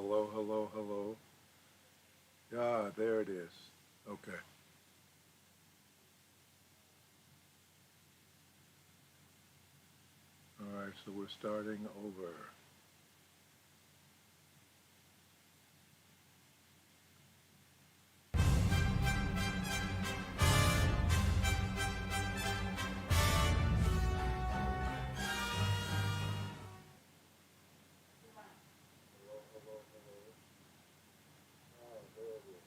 Hello, hello, hello. Yeah, there it is. Okay. All right, so we're starting over. Hello, hello, hello. Ah, there it is.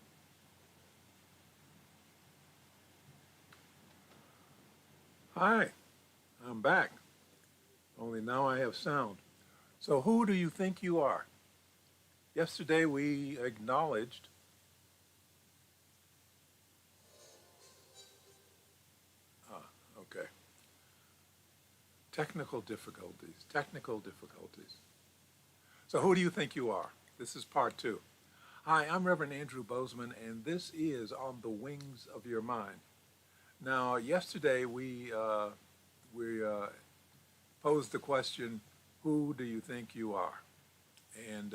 Hi, I'm back. Only now I have sound. So who do you think you are? Yesterday we acknowledged, okay, technical difficulties. So who do you think you are? This is part two. Hi, I'm Reverend Andrew Bozeman, and this is On the Wings of Your Mind. Now, yesterday we posed the question, who do you think you are? And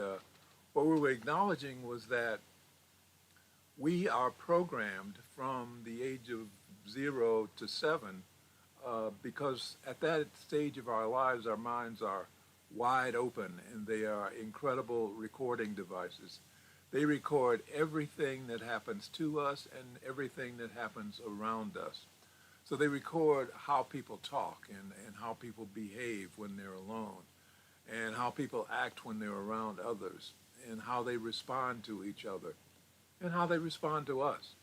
what we were acknowledging was that we are programmed from the age of 0 to 7 because at that stage of our lives, our minds are wide open and they are incredible recording devices. They record everything that happens to us and everything that happens around us. So they record how people talk and how people behave when they're alone and how people act when they're around others and how they respond to each other and how they respond to us.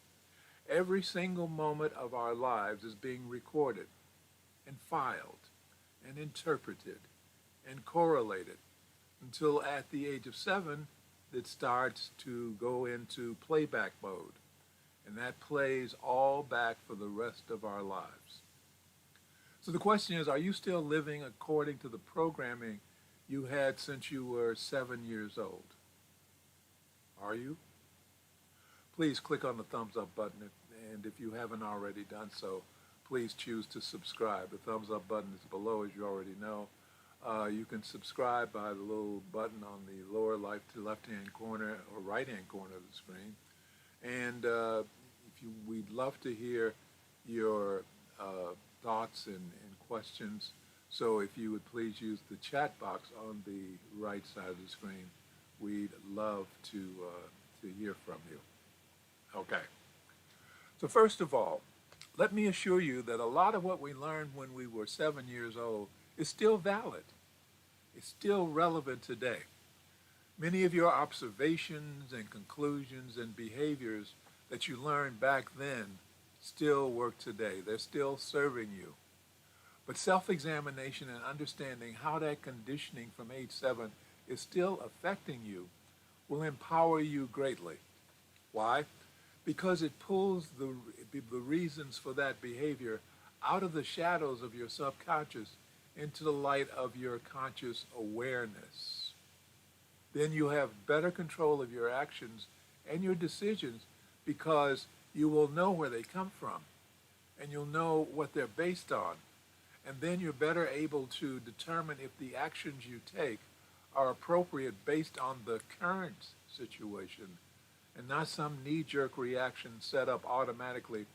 Every single moment of our lives is being recorded and filed and interpreted and correlated until at the age of 7 it starts to go into playback mode. And that plays all back for the rest of our lives. So the question is, are you still living according to the programming you had since you were 7 years old? Are you? Please click on the thumbs up button, and if you haven't already done so, please choose to subscribe. The thumbs up button is below, as you already know. You can subscribe by the little button on the lower left-hand corner or right-hand corner of the screen. And we'd love to hear your thoughts and questions. So if you would please use the chat box on the right side of the screen, we'd love to hear from you. Okay. So first of all, let me assure you that a lot of what we learned when we were 7 years old is still valid. It's still relevant today. Many of your observations and conclusions and behaviors that you learned back then still work today. They're still serving you. But self-examination and understanding how that conditioning from age 7 is still affecting you will empower you greatly. Why? Because it pulls the reasons for that behavior out of the shadows of your subconscious into the light of your conscious awareness. Then you have better control of your actions and your decisions because you will know where they come from and you'll know what they're based on. And then you're better able to determine if the actions you take are appropriate based on the current situation and not some knee-jerk reaction set up automatically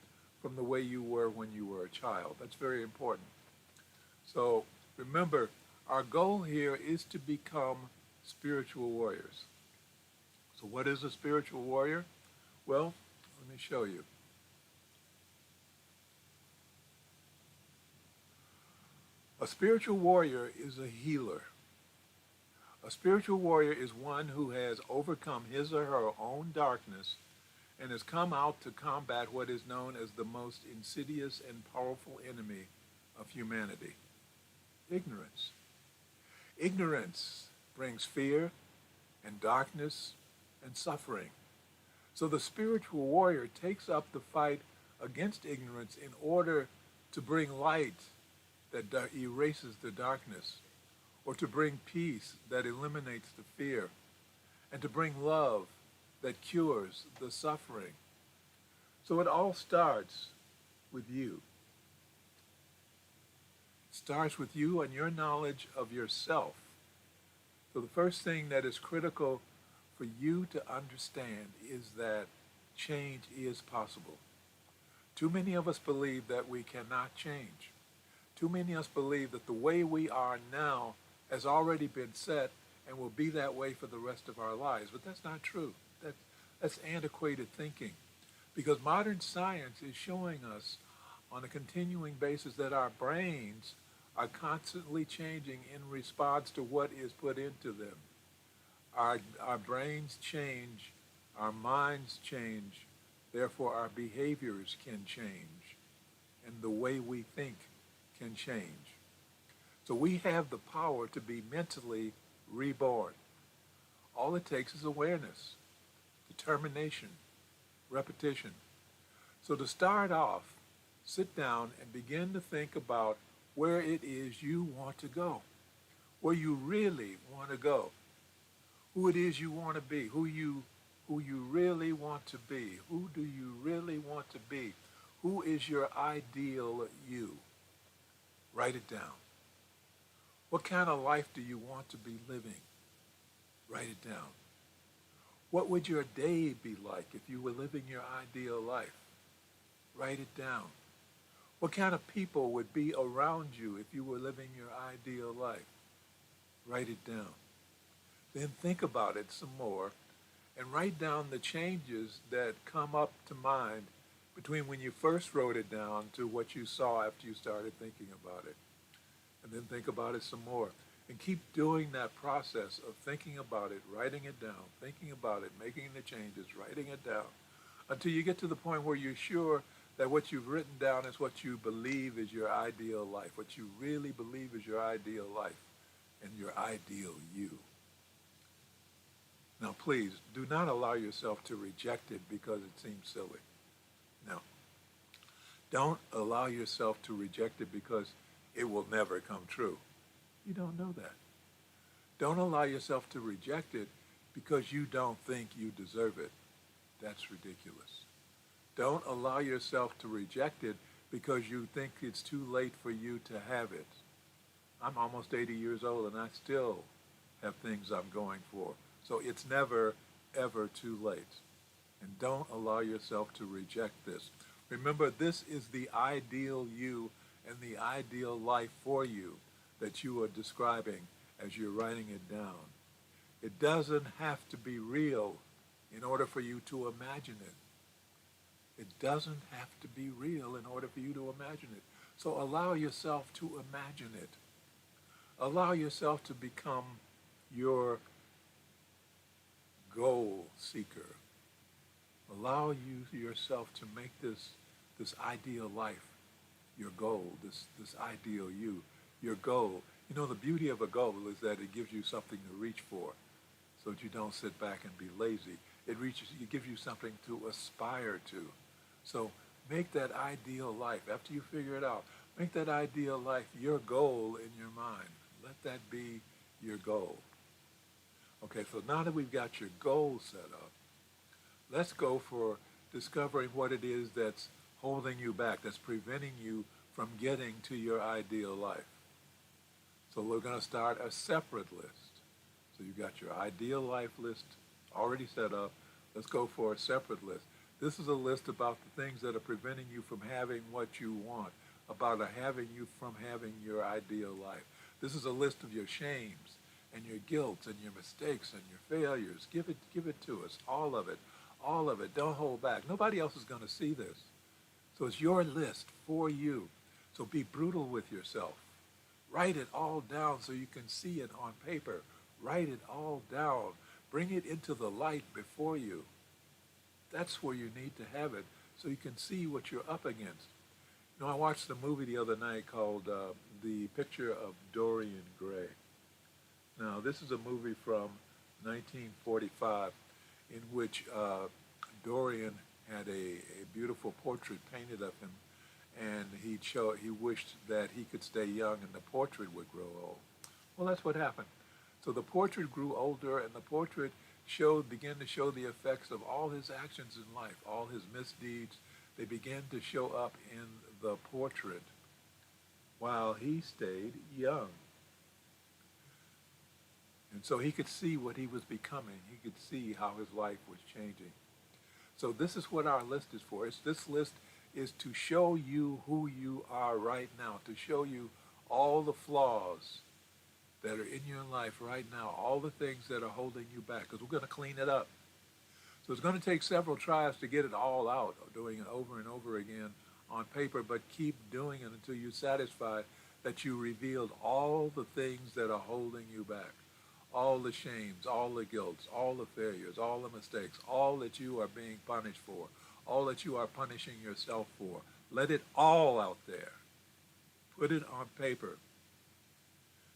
from the way you were when you were a child. That's very important. So remember, our goal here is to become spiritual warriors. So what is a spiritual warrior? Well, let me show you. A spiritual warrior is a healer. A spiritual warrior is one who has overcome his or her own darkness and has come out to combat what is known as the most insidious and powerful enemy of humanity: ignorance. Ignorance brings fear and darkness and suffering. So the spiritual warrior takes up the fight against ignorance in order to bring light that erases the darkness, or to bring peace that eliminates the fear, and to bring love that cures the suffering. So it all starts with you. It starts with you and your knowledge of yourself. So the first thing that is critical for for you to understand is that change is possible. Too many of us believe that we cannot change. Too many of us believe that the way we are now has already been set and will be that way for the rest of our lives. But that's not true. That's antiquated thinking. Because modern science is showing us on a continuing basis that our brains are constantly changing in response to what is put into them. Our brains change, our minds change, therefore our behaviors can change, and the way we think can change. So we have the power to be mentally reborn. All it takes is awareness, determination, repetition. So to start off, sit down and begin to think about where it is you want to go, where you really want to go, who it is you want to be, who you really want to be, who do you really want to be, who is your ideal you. Write it down. What kind of life do you want to be living? Write it down. What would your day be like if you were living your ideal life? Write it down. What kind of people would be around you if you were living your ideal life? Write it down. Then think about it some more and write down the changes that come up to mind between when you first wrote it down to what you saw after you started thinking about it. And then think about it some more. And keep doing that process of thinking about it, writing it down, thinking about it, making the changes, writing it down, until you get to the point where you're sure that what you've written down is what you believe is your ideal life, what you really believe is your ideal life and your ideal you. Now, please, do not allow yourself to reject it because it seems silly. No. Don't allow yourself to reject it because it will never come true. You don't know that. Don't allow yourself to reject it because you don't think you deserve it. That's ridiculous. Don't allow yourself to reject it because you think it's too late for you to have it. I'm almost 80 years old and I still have things I'm going for. So it's never, ever too late. And don't allow yourself to reject this. Remember, this is the ideal you and the ideal life for you that you are describing as you're writing it down. It doesn't have to be real in order for you to imagine it. It doesn't have to be real in order for you to imagine it. So allow yourself to imagine it. Allow yourself to become your goal seeker. Allow yourself to make this ideal life your goal, this ideal you, your goal. You know, the beauty of a goal is that it gives you something to reach for so that you don't sit back and be lazy. It gives you something to aspire to. So make that ideal life, after you figure it out, make that ideal life your goal in your mind. Let that be your goal. Okay, so now that we've got your goal set up, let's go for discovering what it is that's holding you back, that's preventing you from getting to your ideal life. So we're going to start a separate list. So you've got your ideal life list already set up. Let's go for a separate list. This is a list about the things that are preventing you from having what you want, about having you from having your ideal life. This is a list of your shames and your guilt and your mistakes and your failures. Give it to us, all of it, all of it. Don't hold back. Nobody else is going to see this. So it's your list for you. So be brutal with yourself. Write it all down so you can see it on paper. Write it all down. Bring it into the light before you. That's where you need to have it so you can see what you're up against. You know, I watched a movie the other night called The Picture of Dorian Gray. Now, this is a movie from 1945 in which Dorian had a beautiful portrait painted of him, and he wished that he could stay young and the portrait would grow old. Well, that's what happened. So the portrait grew older, and the portrait began to show the effects of all his actions in life, all his misdeeds. They began to show up in the portrait while he stayed young. And so he could see what he was becoming. He could see how his life was changing. So this is what our list is for. This list is to show you who you are right now, to show you all the flaws that are in your life right now, all the things that are holding you back, because we're going to clean it up. So it's going to take several tries to get it all out, doing it over and over again on paper, but keep doing it until you're satisfied that you revealed all the things that are holding you back, all the shames, all the guilts, all the failures, all the mistakes, all that you are being punished for, all that you are punishing yourself for. Let it all out there. Put it on paper.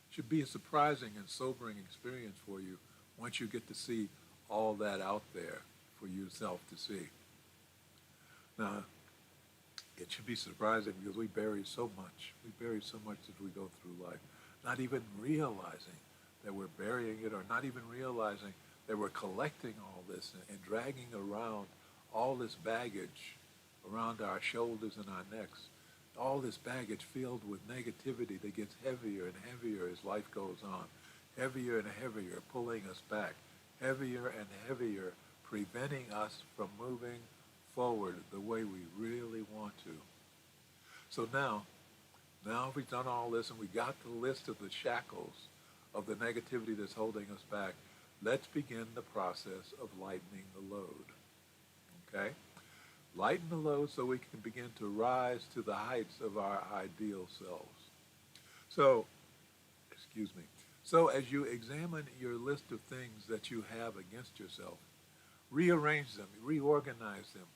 Should be a surprising and sobering experience for you once you get to see all that out there for yourself to see. Now, it should be surprising because we bury so much. We bury so much as we go through life, not even realizing that we're burying it, or not even realizing that we're collecting all this and dragging around all this baggage around our shoulders and our necks, all this baggage filled with negativity that gets heavier and heavier as life goes on, heavier and heavier, pulling us back, heavier and heavier, preventing us from moving forward the way we really want to. So now we've done all this and we got the list of the shackles of the negativity that's holding us back, let's begin the process of lightening the load. Okay? Lighten the load so we can begin to rise to the heights of our ideal selves. So as you examine your list of things that you have against yourself, rearrange them, reorganize them.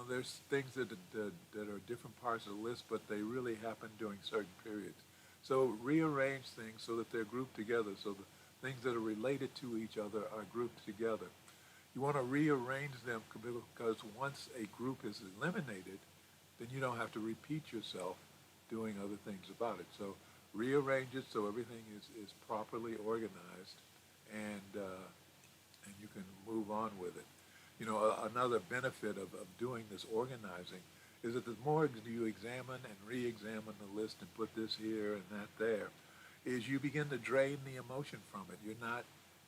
There's things that are different parts of the list, but they really happen during certain periods. So rearrange things so that they're grouped together, so the things that are related to each other are grouped together. You want to rearrange them because once a group is eliminated, then you don't have to repeat yourself doing other things about it. So rearrange it so everything is properly organized, and you can move on with it. Another benefit of doing this organizing is that the more you examine and re-examine the list and put this here and that there, is you begin to drain the emotion from it.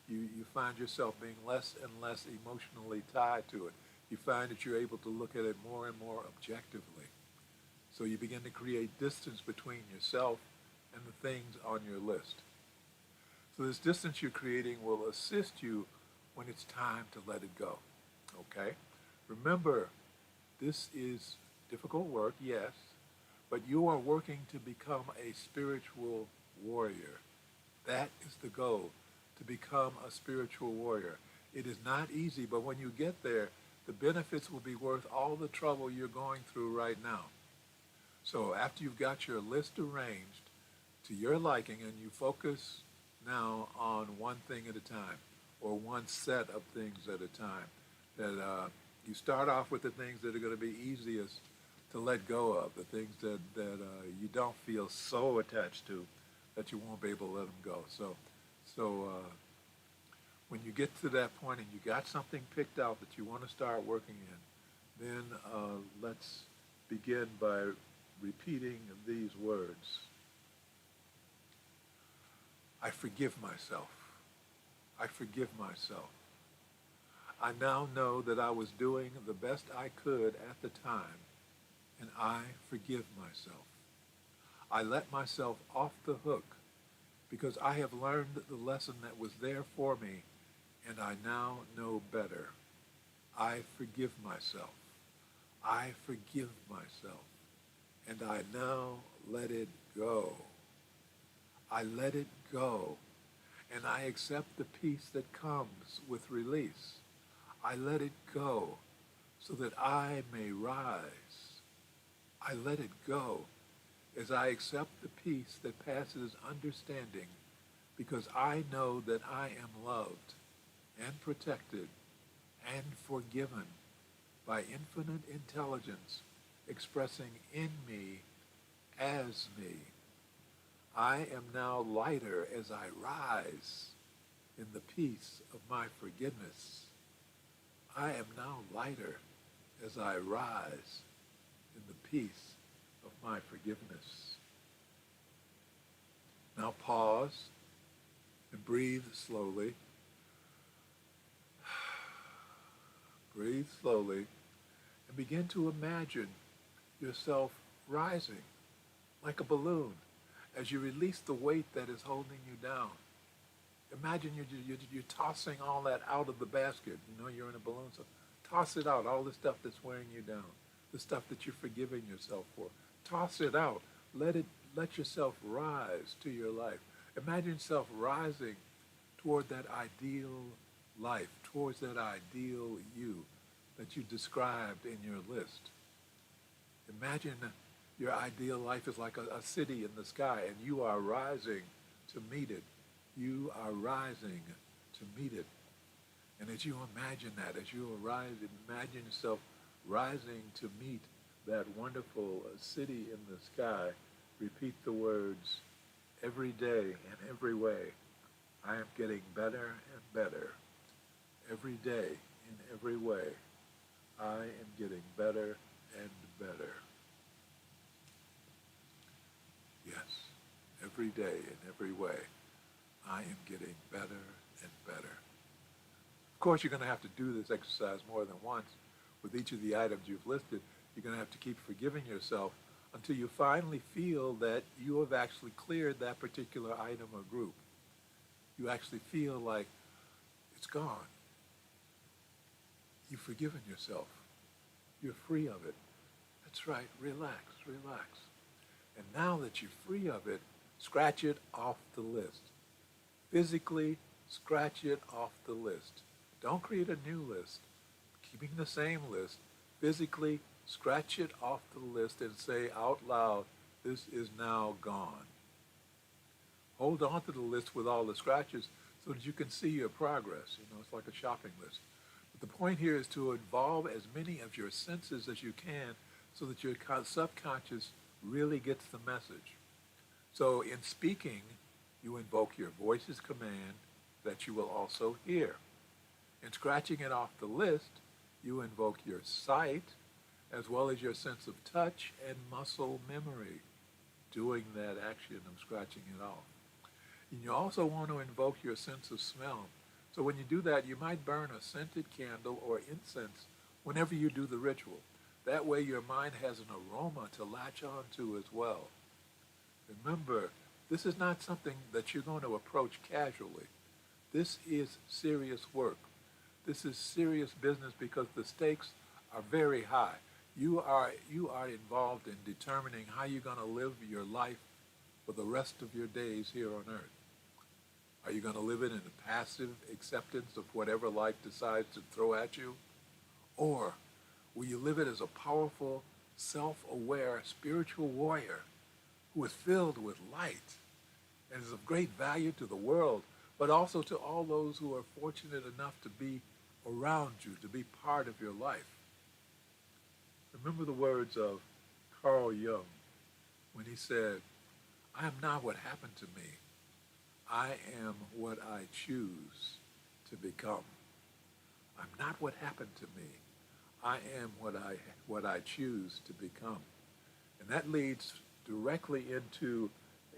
You find yourself being less and less emotionally tied to it. You find that you're able to look at it more and more objectively. So you begin to create distance between yourself and the things on your list. So this distance you're creating will assist you when it's time to let it go. Okay? Remember, this is difficult work, yes, but you are working to become a spiritual warrior. That is the goal, to become a spiritual warrior. It is not easy, but when you get there, the benefits will be worth all the trouble you're going through right now. So after you've got your list arranged to your liking, and you focus now on one thing at a time, or one set of things at a time, that you start off with the things that are going to be easiest to let go of, the things that you don't feel so attached to that you won't be able to let them go. So when you get to that point and you got something picked out that you want to start working in, then let's begin by repeating these words. I forgive myself. I forgive myself. I now know that I was doing the best I could at the time, and I forgive myself. I let myself off the hook because I have learned the lesson that was there for me, and I now know better. I forgive myself. I forgive myself, and I now let it go. I let it go, and I accept the peace that comes with release. I let it go so that I may rise. I let it go as I accept the peace that passes understanding, because I know that I am loved and protected and forgiven by infinite intelligence expressing in me as me. I am now lighter as I rise in the peace of my forgiveness. I am now lighter as I rise in the peace of my forgiveness. Now pause And breathe slowly. Breathe slowly and begin to imagine yourself rising like a balloon as you release the weight that is holding you down. Imagine you're tossing all that out of the basket. You know, you're in a balloon, so toss it out, all the stuff that's wearing you down, the stuff that you're forgiving yourself for. Toss it out. Let yourself rise to your life. Imagine yourself rising toward that ideal life, towards that ideal you that you described in your list. Imagine your ideal life is like a city in the sky, and you are rising to meet it. You are rising to meet it. And as you imagine that, as you arise, imagine yourself rising to meet that wonderful city in the sky. Repeat the words, every day and every way, I am getting better and better. Every day in every way, I am getting better and better. Yes, every day in every way, I am getting better and better. Of course, you're going to have to do this exercise more than once. With each of the items you've listed, you're going to have to keep forgiving yourself until you finally feel that you have actually cleared that particular item or group. You actually feel like it's gone. You've forgiven yourself. You're free of it. That's right. Relax, relax. And now that you're free of it, scratch it off the list. Physically, scratch it off the list. Don't create a new list. Keeping the same list, physically, scratch it off the list and say out loud, this is now gone. Hold on to the list with all the scratches so that you can see your progress. You know, it's like a shopping list. But the point here is to involve as many of your senses as you can so that your subconscious really gets the message. So in speaking, you invoke your voice's command that you will also hear. In scratching it off the list, you invoke your sight as well as your sense of touch and muscle memory doing that action of scratching it off. And you also want to invoke your sense of smell. So when you do that, you might burn a scented candle or incense whenever you do the ritual. That way your mind has an aroma to latch on to as well. Remember, this is not something that you're going to approach casually. This is serious work. This is serious business because the stakes are very high. You are involved in determining how you're going to live your life for the rest of your days here on earth. Are you going to live it in a passive acceptance of whatever life decides to throw at you? Or will you live it as a powerful, self-aware, spiritual warrior who is filled with light and is of great value to the world, but also to all those who are fortunate enough to be around you, to be part of your life? Remember the words of Carl Jung when he said, I am not what happened to me. I am what I choose to become. I'm not what happened to me. I am what I choose to become. And that leads directly into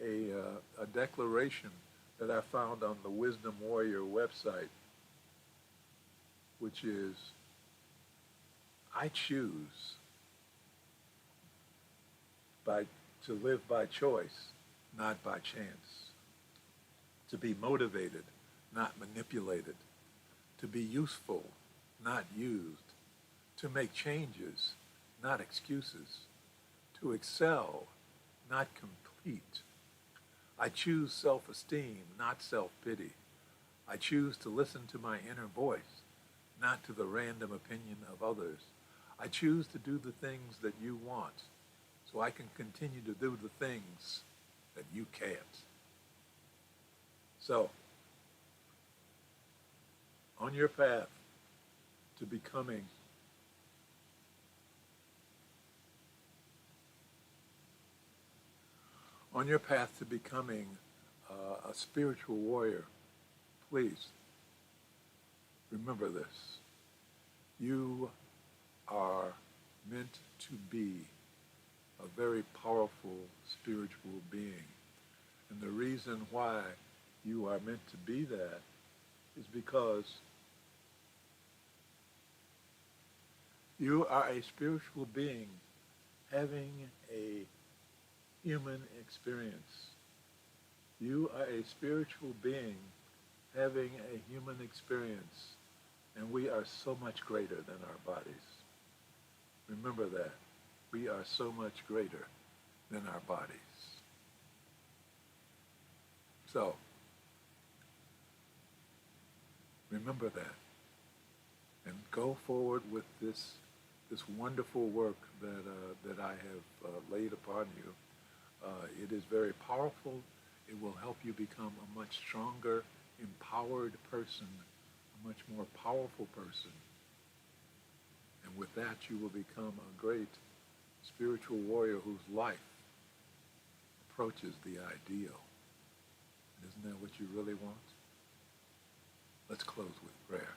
a declaration that I found on the Wisdom Warrior website, which is, I choose to live by choice, not by chance. To be motivated, not manipulated. To be useful, not used. To make changes, not excuses. To excel, not complete. I choose self-esteem, not self-pity. I choose to listen to my inner voice, not to the random opinion of others. I choose to do the things that you want, so I can continue to do the things that you can't. So, on your path to becoming a spiritual warrior, please remember this. You are meant to be a very powerful spiritual being. And the reason why you are meant to be that is because you are a spiritual being having a human experience. You are a spiritual being having a human experience, and we are so much greater than our bodies. Remember that. We are so much greater than our bodies. So, remember that, and go forward with this wonderful work that I have laid upon you. It is very powerful. It will help you become a much stronger, empowered person, a much more powerful person. And with that, you will become a great spiritual warrior whose life approaches the ideal. Isn't that what you really want? Let's close with prayer.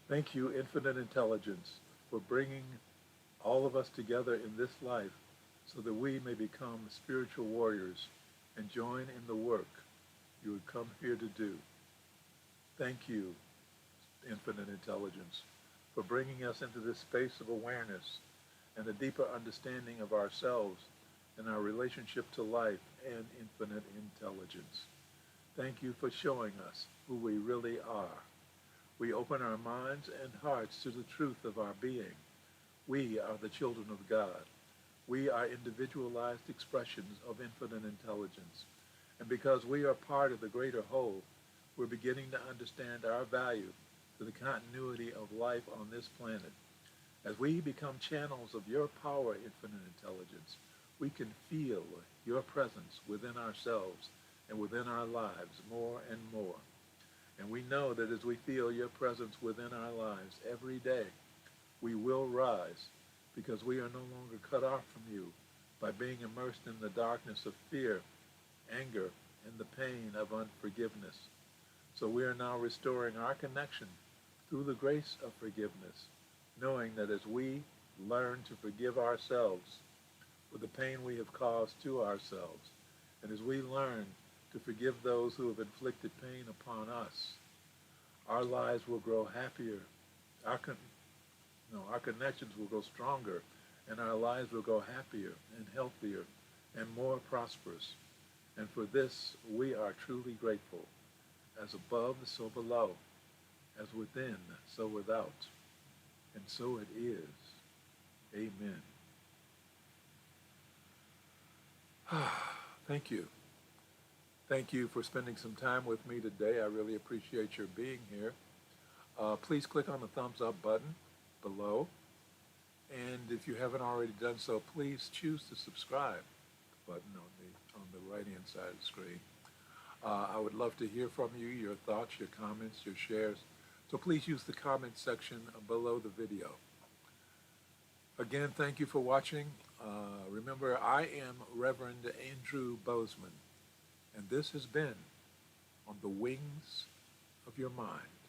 Thank you, Infinite Intelligence, for bringing all of us together in this life so that we may become spiritual warriors and join in the work you would come here to do. Thank you, Infinite Intelligence, for bringing us into this space of awareness and a deeper understanding of ourselves and our relationship to life and infinite intelligence. Thank you for showing us who we really are. We open our minds and hearts to the truth of our being. We are the children of God. We are individualized expressions of infinite intelligence. And because we are part of the greater whole, we're beginning to understand our value to the continuity of life on this planet. As we become channels of your power, infinite intelligence, we can feel your presence within ourselves and within our lives more and more. And we know that as we feel your presence within our lives every day, we will rise because we are no longer cut off from you by being immersed in the darkness of fear, anger, and the pain of unforgiveness. So we are now restoring our connection through the grace of forgiveness, knowing that as we learn to forgive ourselves for the pain we have caused to ourselves, and as we learn to forgive those who have inflicted pain upon us, our lives will grow happier, our connections will grow stronger, and our lives will go happier and healthier and more prosperous. And for this, we are truly grateful. As above, so below. As within, so without. And so it is. Amen. Thank you. Thank you for spending some time with me today. I really appreciate your being here. Please click on the thumbs up button below. And if you haven't already done so, please choose to subscribe button on the right-hand side of the screen. I would love to hear from you, your thoughts, your comments, your shares. So please use the comment section below the video. Again, thank you for watching. Remember, I am Reverend Andrew Bozeman, and this has been On the Wings of Your Mind.